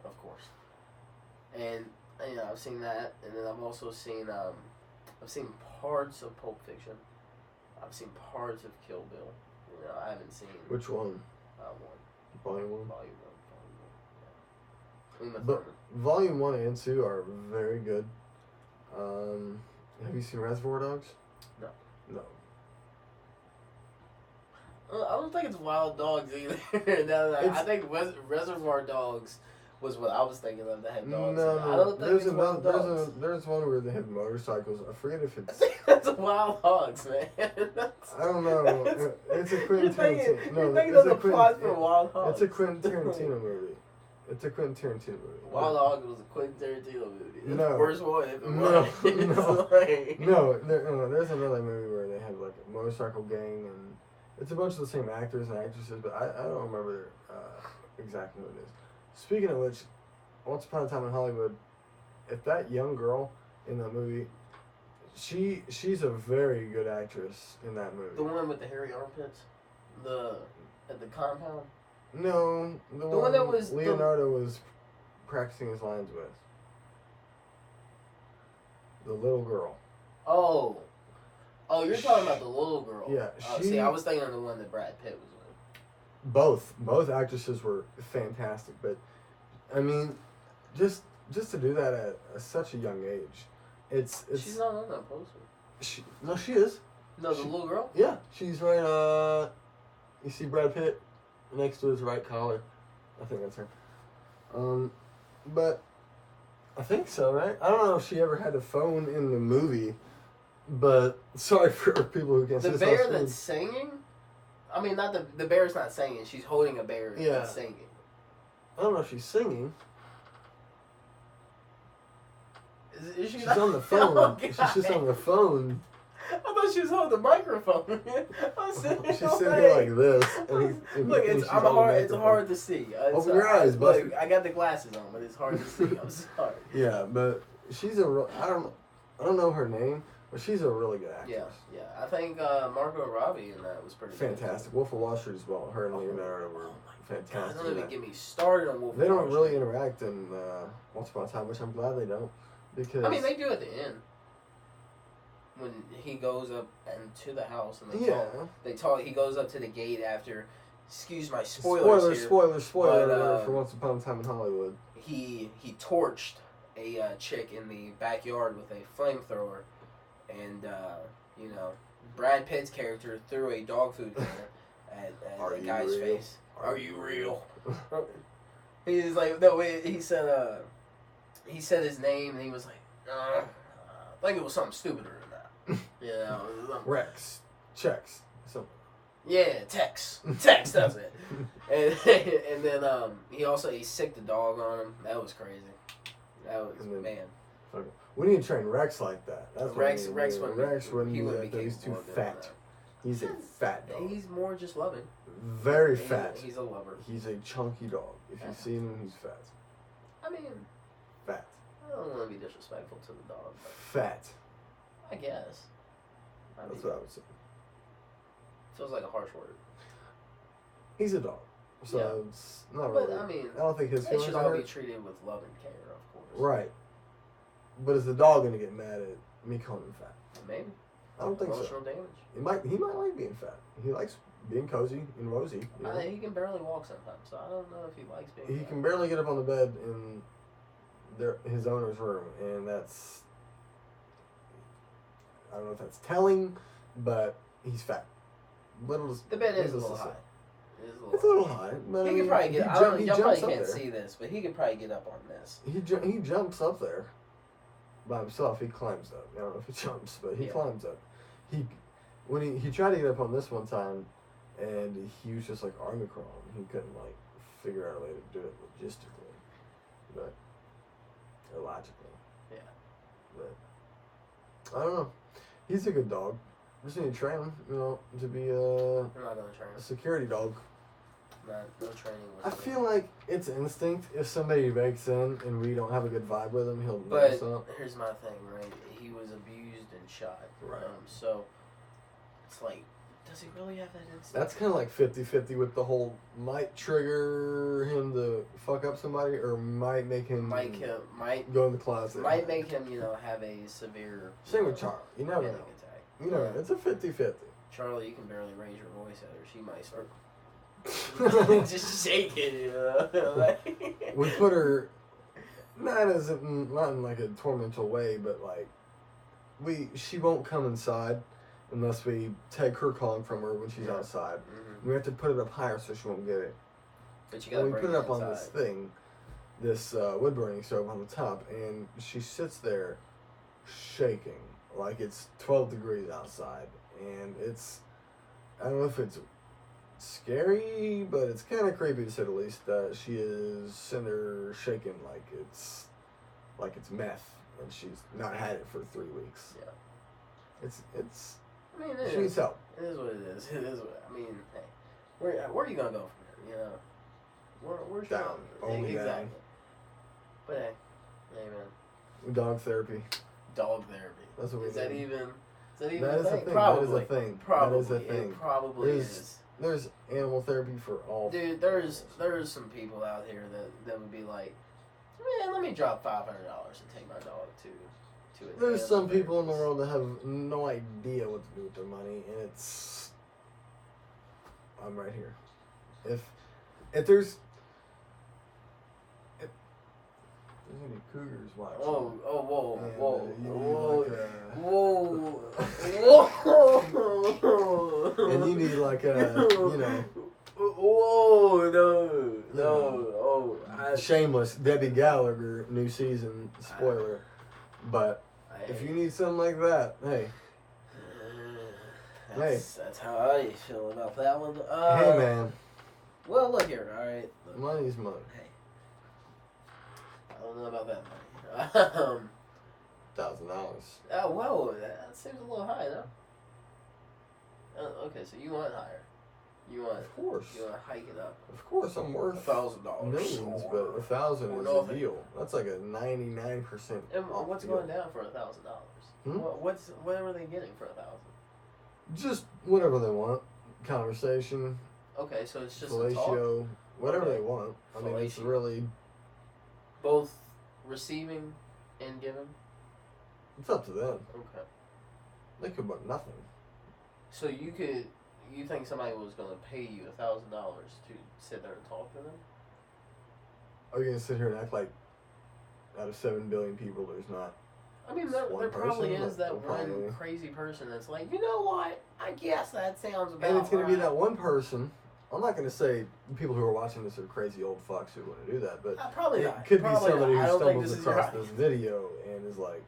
S2: Of course. And, I've seen that. And then I've also seen, I've seen parts of Pulp Fiction. I've seen parts of Kill Bill. I haven't seen...
S1: Which one? Volume 1.
S2: Volume 1. Yeah.
S1: But Volume 1 and 2 are very good. Have you seen Reservoir Dogs?
S2: No.
S1: No.
S2: I don't think it's Wild Dogs either. I think Reservoir Dogs was what I was thinking of that had dogs.
S1: No,
S2: I don't think it's Wild Dogs.
S1: There's one where they have motorcycles. I forget if it's.
S2: I think that's Wild Hogs, man.
S1: I don't know. It's a Quentin Tarantino. No,
S2: you're thinking
S1: it's
S2: of the plot for Wild Hogs.
S1: It's a Quentin Tarantino movie. It's a Quentin Tarantino movie.
S2: Wild Hogs was a Quentin Tarantino movie. It's
S1: No.
S2: the worst one.
S1: There's another movie where they have like a motorcycle gang and it's a bunch of the same actors and actresses, but I don't remember exactly what it is. Speaking of which, Once Upon a Time in Hollywood, if that young girl in that movie, she's a very good actress in that movie.
S2: The one with the hairy armpits, at the compound.
S1: No, the one that was Leonardo was practicing his lines with. The little girl.
S2: Oh, you're talking about the little girl.
S1: Yeah.
S2: See, I was thinking of the one that Brad Pitt was with.
S1: Both actresses were fantastic, but I mean, just to do that at such a young age, it's.
S2: She's not on that poster.
S1: She is.
S2: No, the little girl.
S1: Yeah, she's right. You see Brad Pitt next to his right collar. I think that's her. But I think so, right? I don't know if she ever had a phone in the movie, but sorry for people who can't see
S2: the bear that's singing. I mean, not the bear's not singing. She's holding a bear that's singing.
S1: I don't know if she's singing.
S2: Is she
S1: she's
S2: not?
S1: on the phone.
S2: Oh,
S1: she's just on the phone.
S2: I thought she was holding the microphone.
S1: She's sitting here like this.
S2: Look, it's hard to see.
S1: Open your eyes, buddy.
S2: Look, I got the glasses on, but it's hard to see. I'm sorry.
S1: Yeah, but she's I don't know her name, but she's a really good actress.
S2: Yeah. I think Margot Robbie in that was pretty
S1: fantastic.
S2: Good.
S1: Wolf of Wall Street as well. Her and Leonardo were fantastic.
S2: God, don't even get me started on Wolf of Wall Street.
S1: They don't really interact in Once Upon a Time, which I'm glad they don't. Because
S2: I mean, they do at the end. When he goes up into the house and they talk. He goes up to the gate after. Excuse my spoilers.
S1: Spoiler for Once Upon a Time in Hollywood.
S2: He torched a chick in the backyard with a flamethrower, and Brad Pitt's character threw a dog food container at the guy's face. Are you real? He's like, no, wait. He said his name and he was like, I think it was something stupider.
S1: Rex. Checks. Something.
S2: Yeah, Tex, that's it. And then he sicked the dog on him. That was crazy. That was, man.
S1: Okay. We need to train Rex like that. That's
S2: Rex wouldn't
S1: do that. He's too fat. He's a fat dog.
S2: He's more just loving.
S1: Very fat.
S2: He's a lover.
S1: He's a chunky dog. If you see him, he's fat.
S2: I mean,
S1: fat.
S2: I don't want to be disrespectful to the dog. But
S1: fat.
S2: I guess.
S1: That's what I would say.
S2: Feels like a harsh word.
S1: He's a dog, so it's not really.
S2: But I mean,
S1: I don't think his feelings
S2: should all be treated with love and care, of course.
S1: Right. But is the dog gonna get mad at me calling him fat?
S2: Maybe.
S1: I don't think
S2: Emotional
S1: so.
S2: damage.
S1: He might like being fat. He likes being cozy and rosy. You know?
S2: He can barely walk sometimes, so I don't know if he likes being.
S1: He
S2: fat.
S1: can barely get up on the bed in his owner's room, and that's. I don't know if that's telling, but he's fat.
S2: The bed is a little high.
S1: It's a little high. But
S2: he could probably get. I don't know. Y'all probably can't see this, but he could probably get up on this.
S1: He jumps up there by himself. He climbs up. I don't know if he jumps, but he climbs up. When he tried to get up on this one time, and he was just like army crawling. He couldn't figure out a way to do it logistically, or logically.
S2: Yeah.
S1: But I don't know. He's a good dog. Just need to train him, to be
S2: I'm not gonna train him.
S1: a security dog.
S2: No training.
S1: I feel like it's instinct. If somebody breaks in and we don't have a good vibe with him, he'll
S2: But
S1: mess up.
S2: here's my thing, right? He was abused and shot.
S1: Right.
S2: So it's like, does he really have that instinct?
S1: That's kind of like 50-50 with the whole might trigger him to fuck up somebody or might make him go in the closet.
S2: Might make him, have a severe.
S1: Same with Charlie. You never know.
S2: Attack.
S1: You know, it's a 50-50.
S2: Charlie, you can barely raise your voice at her. She might start Just shaking, you know. Like,
S1: we put her not in like a tormental way, but like she won't come inside unless we take her calling from her when she's outside. We have to put it up higher so she won't get it.
S2: But you gotta
S1: we put it up
S2: inside.
S1: on this thing, this wood burning stove on the top, and she sits there shaking like it's 12 degrees outside, and I don't know if it's scary, but it's kind of creepy to say the least. That she is sitting there shaking like it's meth, and she's not had it for 3 weeks.
S2: Yeah.
S1: It's.
S2: I mean,
S1: she needs help.
S2: It is what it is. It is what I mean. Hey, where are you gonna go from here? You know, where's
S1: down? Only
S2: exactly.
S1: down.
S2: But hey, man.
S1: Dog therapy.
S2: Dog therapy.
S1: That's what we
S2: Is
S1: need.
S2: that even a thing?
S1: That is a thing.
S2: Probably.
S1: That is a thing.
S2: Probably.
S1: That is a thing.
S2: It probably is.
S1: There's animal therapy for all.
S2: Dude, there's some people out here that would be like, man, let me drop $500 and take my dog to it.
S1: There's some people in the world that have no idea what to do with their money, and I'm right here. If there's any cougars watching.
S2: Whoa.
S1: And you need like a, shameless Debbie Gallagher new season spoiler, but if you need something like that,
S2: that's how I feel about that one.
S1: Hey man.
S2: Well, look here, all right.
S1: Money's money.
S2: Hey, I don't know about that money.
S1: $1,000.
S2: Oh, whoa, that seems a little high, no? Okay, so you want higher.
S1: Of course.
S2: You want to hike it up.
S1: Of course, I'm worth
S2: $1,000.
S1: millions, but 1,000 is a deal. That's like a 99%.
S2: And what's
S1: deal.
S2: going down for $1,000? What are they getting for $1,000?
S1: Just whatever they want. Conversation.
S2: Okay, so it's just
S1: fellatio, whatever they want. I mean, it's really
S2: both receiving and giving.
S1: It's up to them.
S2: Okay.
S1: They could want nothing.
S2: So you think somebody was going to pay you $1,000 to sit there and talk to them?
S1: Are you going to sit here and act like out of 7 billion people, there's not?
S2: I mean, there probably is that one crazy person that's like, you know what? I guess that sounds about right.
S1: And it's going to be that one person. I'm not going to say people who are watching this are crazy old fucks who want to do that, but
S2: probably
S1: it could be somebody who stumbles across this video and is like,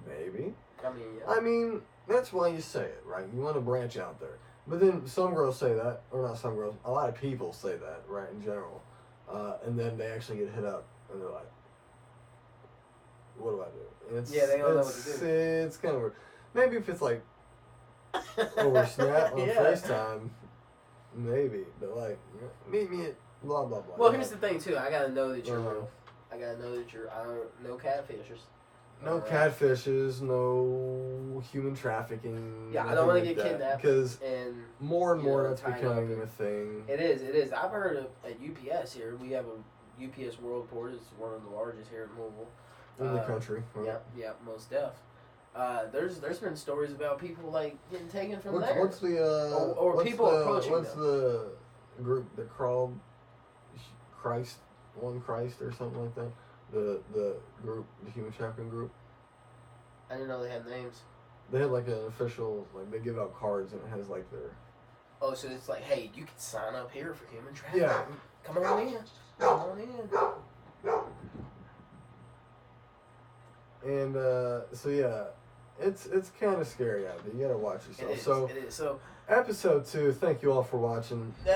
S1: maybe. I mean, that's why you say it, right? You want to branch out there. But then some girls say that, or not some girls, a lot of people say that, right, in general. And then they actually get hit up, and they're like, what do I do? And
S2: they don't know what to do.
S1: It's kind of weird. Maybe if it's like over Snap on FaceTime, maybe. But like, meet me at blah, blah, blah.
S2: Well, here's the thing, too. I got to know that you're real. I got to know that you're, no catfishers.
S1: No catfishes, no human trafficking.
S2: Yeah, I don't want to get kidnapped.
S1: Because more and more that's becoming a thing.
S2: It is. I've heard of at UPS here. We have a UPS World Port. It's one of the largest here in Louisville.
S1: In the country. Right?
S2: Yeah, most def. There's been stories about people like getting taken from there.
S1: What's the
S2: people approaching them.
S1: What's the group that crawled Christ or something like that? The group, the human trafficking group.
S2: I didn't know they had names.
S1: They had like an official, like they give out cards and it has like their.
S2: Oh, so it's like, hey, you can sign up here for human trafficking.
S1: Yeah.
S2: Come on in. Come on in.
S1: And so yeah, it's kind of scary out there. You gotta watch yourself.
S2: It is.
S1: So episode 2. Thank you all for watching.